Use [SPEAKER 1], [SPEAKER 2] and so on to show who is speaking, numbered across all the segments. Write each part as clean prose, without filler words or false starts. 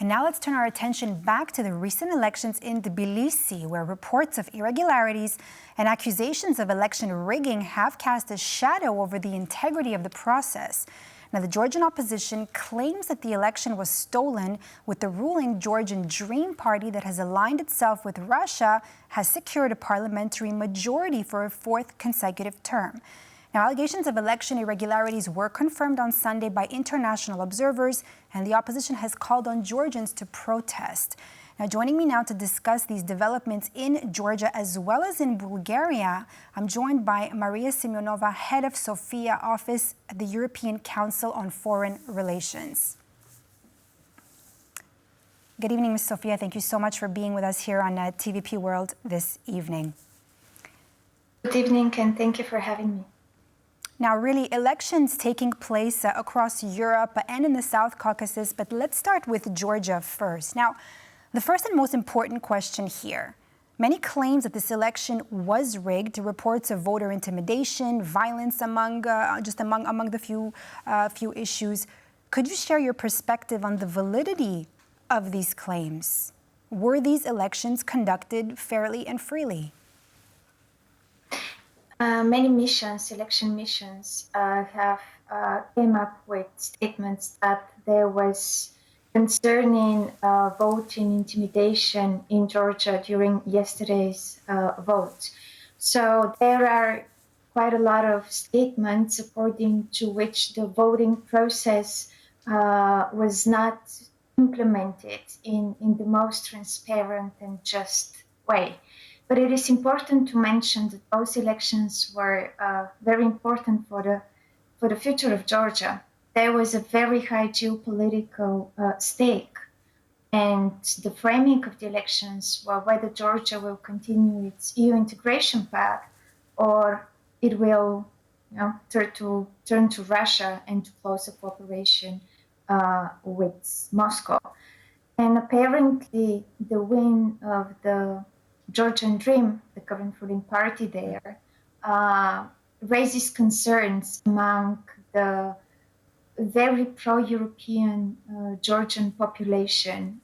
[SPEAKER 1] And now let's turn our attention back to the recent elections in Tbilisi, where reports of irregularities and accusations of election rigging have cast a shadow over the integrity of the process. Now, the Georgian opposition claims that the election was stolen, with the ruling Georgian Dream party that has aligned itself with Russia has secured a parliamentary majority for a fourth consecutive term. Now, allegations of election irregularities were confirmed on Sunday by international observers, and the opposition has called on Georgians to protest. Now, joining me now to discuss these developments in Georgia as well as in Bulgaria, I'm joined by Maria Simeonova, head of Sofia Office at the European Council on Foreign Relations. Good evening, Ms. Sofia. Thank you so much for being with us here on TVP World this evening.
[SPEAKER 2] Good evening, and thank you for having me.
[SPEAKER 1] Now, really, elections taking place across Europe and in the South Caucasus, but let's start with Georgia first. Now, the first and most important question here: many claims that this election was rigged, reports of voter intimidation, violence among the few issues. Could you share your perspective on the validity of these claims? Were these elections conducted fairly and freely?
[SPEAKER 2] Many election missions, have came up with statements that there was concerning voting intimidation in Georgia during yesterday's vote. So there are quite a lot of statements according to which the voting process was not implemented in the most transparent and just way. But it is important to mention that those elections were very important for the future of Georgia. There was a very high geopolitical stake, and the framing of the elections were whether Georgia will continue its EU integration path or it will turn to Russia and to closer cooperation with Moscow. And apparently the win of the Georgian Dream, the current ruling party there, raises concerns among the very pro-European Georgian population,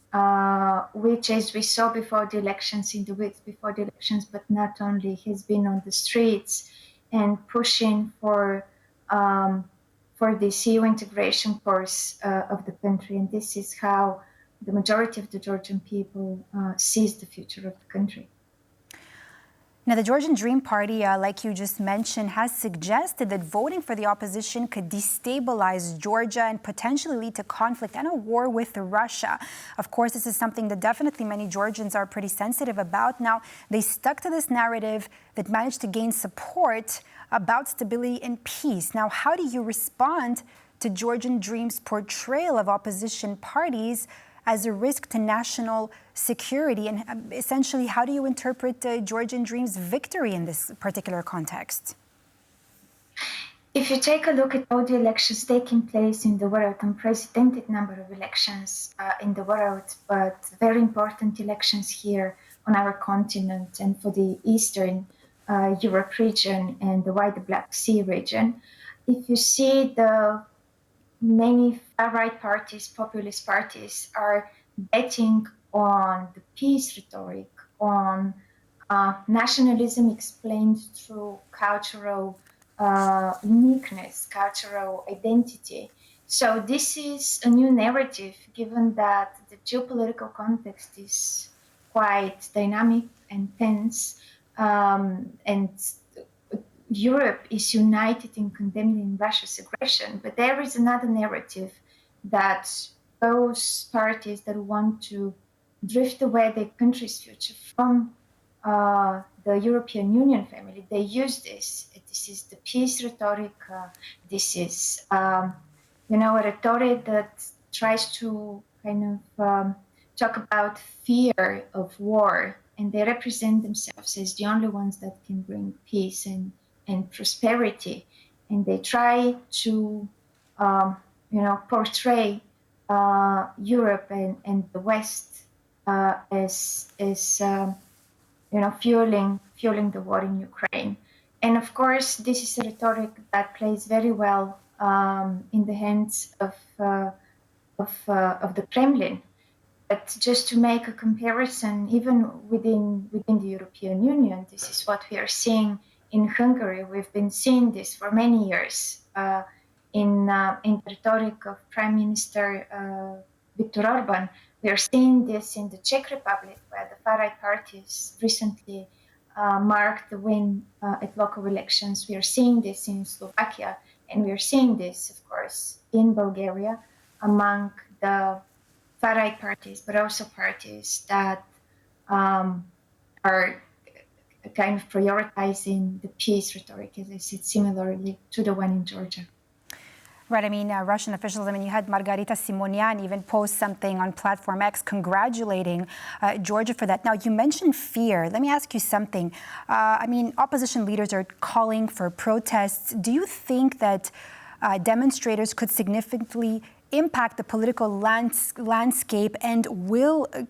[SPEAKER 2] which, as we saw before the elections, in the weeks before the elections, but not only, has been on the streets and pushing for this EU integration course of the country. And this is how the majority of the Georgian people sees the future of the country.
[SPEAKER 1] Now, the Georgian Dream Party, like you just mentioned, has suggested that voting for the opposition could destabilize Georgia and potentially lead to conflict and a war with Russia. Of course, this is something that definitely many Georgians are pretty sensitive about. Now, they stuck to this narrative that managed to gain support about stability and peace. Now, how do you respond to Georgian Dream's portrayal of opposition parties as a risk to national security? And essentially, how do you interpret Georgian Dream's victory in this particular context?
[SPEAKER 2] If you take a look at all the elections taking place in the world, unprecedented number of elections in the world, but very important elections here on our continent and for the Eastern Europe region and the wider Black Sea region, if you see the many far-right parties, populist parties, are betting on the peace rhetoric, on nationalism explained through cultural uniqueness, cultural identity. So this is a new narrative, given that the geopolitical context is quite dynamic and tense, and Europe is united in condemning Russia's aggression, but there is another narrative that those parties that want to drift away their country's future from the European Union family, they use this. This is the peace rhetoric. This is, a rhetoric that tries to talk about fear of war, and they represent themselves as the only ones that can bring peace and prosperity, and they try to, portray Europe and the West as fueling the war in Ukraine. And of course, this is a rhetoric that plays very well in the hands of the Kremlin. But just to make a comparison, even within the European Union, this is what we are seeing in Hungary. We've been seeing this for many years in the rhetoric of Prime Minister Viktor Orban. We are seeing this in the Czech Republic, where the far-right parties recently marked the win at local elections. We are seeing this in Slovakia, and we are seeing this, of course, in Bulgaria among the far-right parties, but also parties that are kind of prioritizing the peace rhetoric, as I said, similarly to the one in Georgia.
[SPEAKER 1] Right. I mean, Russian officials, you had Margarita Simonyan even post something on Platform X congratulating Georgia for that. Now, you mentioned fear. Let me ask you something. Opposition leaders are calling for protests. Do you think that demonstrators could significantly impact the political landscape, and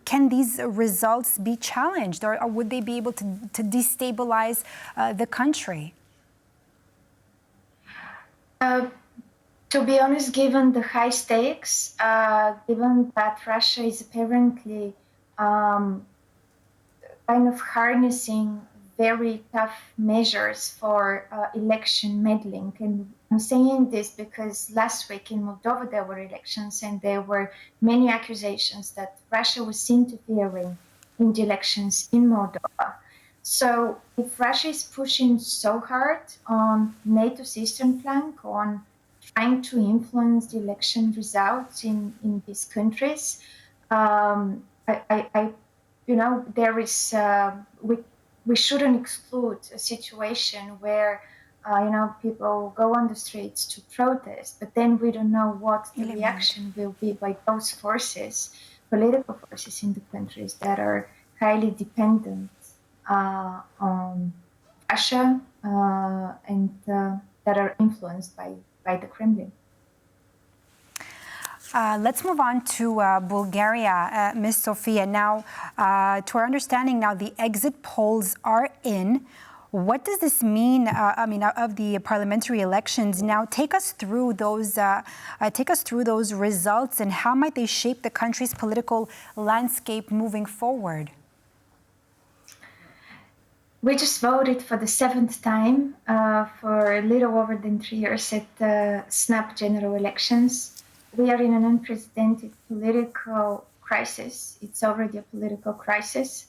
[SPEAKER 1] can these results be challenged, or would they be able to destabilize the country?
[SPEAKER 2] To be honest, given the high stakes, given that Russia is apparently kind of harnessing very tough measures for election meddling. And I'm saying this because last week in Moldova there were elections, and there were many accusations that Russia was interfering in the elections in Moldova. So if Russia is pushing so hard on NATO's eastern flank, on trying to influence the election results in these countries, there is we shouldn't exclude a situation where people go on the streets to protest, but then we don't know what the reaction will be by those forces, political forces in the countries that are highly dependent on Russia and that are influenced by the Kremlin.
[SPEAKER 1] Let's move on to Bulgaria, Ms. Sofia. Now, to our understanding now, the exit polls are in. What does this mean, of the parliamentary elections? Now, take us through those results, and how might they shape the country's political landscape moving forward?
[SPEAKER 2] We just voted for the 7th time for a little over than 3 years at the snap general elections. We are in an unprecedented political crisis. It's already a political crisis.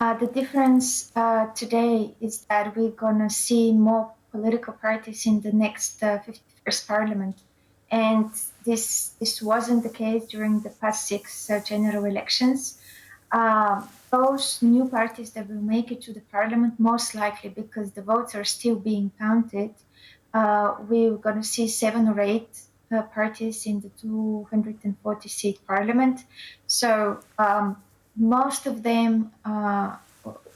[SPEAKER 2] The difference today is that we're going to see more political parties in the next 51st parliament. And this wasn't the case during the past 6 general elections. Those new parties that will make it to the parliament, most likely because the votes are still being counted, we're going to see 7 or 8 parties in the 240-seat parliament. So most of them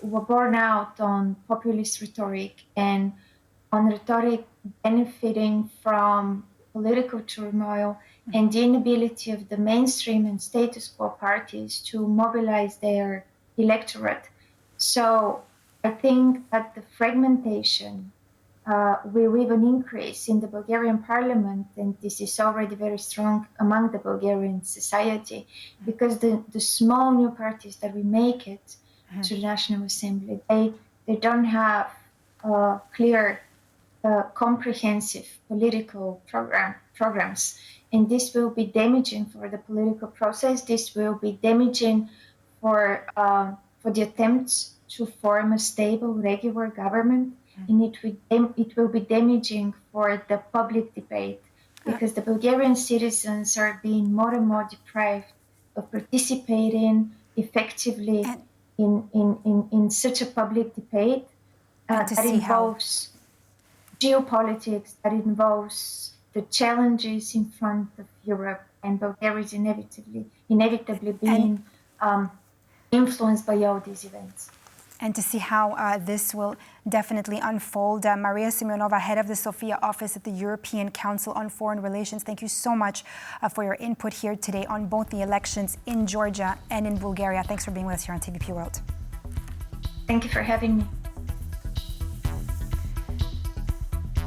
[SPEAKER 2] were born out on populist rhetoric and on rhetoric benefiting from political turmoil and the inability of the mainstream and status quo parties to mobilize their electorate. So I think that the fragmentation will even increase in the Bulgarian parliament, and this is already very strong among the Bulgarian society, because the small new parties that will make it to the National Assembly, they don't have clear, comprehensive political programs, and this will be damaging for the political process. This will be damaging for the attempts to form a stable, regular government. And it will be damaging for the public debate, because the Bulgarian citizens are being more and more deprived of participating effectively in such a public debate that involves geopolitics, that involves the challenges in front of Europe, and Bulgaria is inevitably being influenced by all these events.
[SPEAKER 1] And to see how this will definitely unfold. Maria Simeonova, head of the Sofia Office at the European Council on Foreign Relations, thank you so much for your input here today on both the elections in Georgia and in Bulgaria. Thanks for being with us here on TVP World.
[SPEAKER 2] Thank you for having me.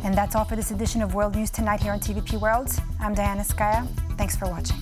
[SPEAKER 1] And that's all for this edition of World News Tonight here on TVP World. I'm Diana Skaya. Thanks for watching.